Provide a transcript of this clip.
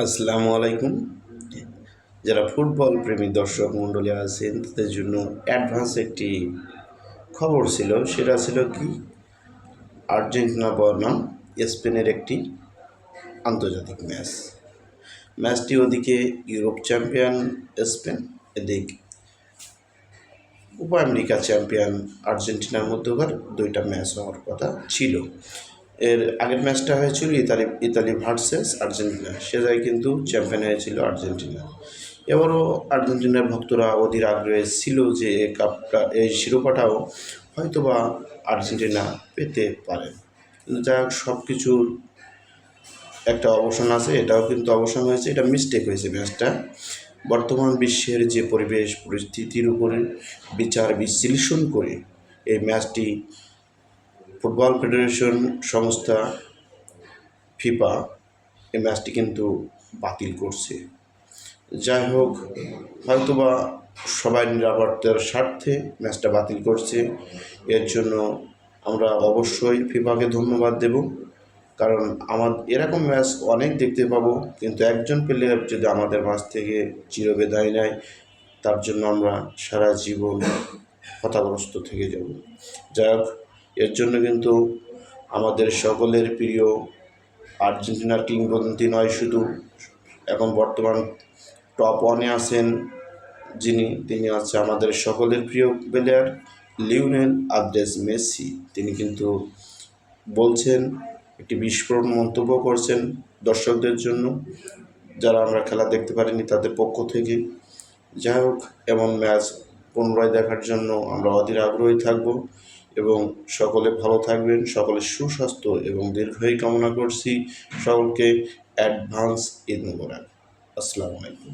আসসালামু আলাইকুম। যারা ফুটবল প্রেমী দর্শক মণ্ডলী আছেন তাদের জন্য অ্যাডভান্স একটি খবর ছিল। সেটা ছিল কি, আর্জেন্টিনা বনাম স্পেনের একটি আন্তর্জাতিক ম্যাচটি ওদিকে ইউরোপ চ্যাম্পিয়ন স্পেন, এদিক কোপা আমেরিকা চ্যাম্পিয়ন আর্জেন্টিনার মধ্যকার দুইটা ম্যাচ হওয়ার কথা ছিল। এর আগের ম্যাচটা হয়েছিল ইতালি ভার্সেস আর্জেন্টিনা, সে জায়গায় কিন্তু চ্যাম্পিয়ন হয়েছিল আর্জেন্টিনা। এবারও আর্জেন্টিনার ভক্তরা অধীর আগ্রহে ছিল যে এই শিরোপাটাও হয়তোবা আর্জেন্টিনা পেতে পারে। কিন্তু যা হোক, সব কিছুর একটা অবসান আছে, এটাও কিন্তু অবসান হয়েছে, এটা মিস্টেক হয়েছে ম্যাচটা। বর্তমান বিশ্বের যে পরিস্থিতির উপরে বিচার বিশ্লেষণ করে এই ম্যাচটি ফুটবল ফেডারেশন সংস্থা ফিফা এই ম্যাচটি কিন্তু বাতিল করছে। যাই হোক, হয়তোবা সবাই নিরাপত্তার স্বার্থে ম্যাচটা বাতিল করছে। এর জন্য আমরা অবশ্যই ফিফাকে ধন্যবাদ দেব, কারণ এরকম ম্যাচ অনেক দেখতে পাবো, কিন্তু একজন প্লেয়ার যদি আমাদের মাঝ থেকে চিরবিদায় নেয়, তার জন্য আমরা সারা জীবন হতাগ্রস্ত থেকে যাব। যাই হোক, এর জন্য কিন্তু আমাদের সকলের প্রিয় আর্জেন্টিনার কিংবদন্তি নয় শুধু, এখন বর্তমান টপ ওয়ানে আছেন তিনি হচ্ছে আমাদের সকলের প্রিয় প্লেয়ার লিওনেল আন্দ্রেস মেসি। তিনি কিন্তু বলছেন, একটি বিস্ফোরক মন্তব্য করছেন দর্শকদের জন্য, যারা আমরা খেলা দেখতে পারিনি তাদের পক্ষ থেকে। যাই হোক, এমন ম্যাচ পুনরায় দেখার জন্য আমরা অধীর আগ্রহী থাকব এবং সকলে ভালো থাকবেন, সকলের সুস্বাস্থ্য এবং দীর্ঘায়ু কামনা করছি। সকলকে অ্যাডভান্স ঈদ মোবারক। আসসালামু আলাইকুম।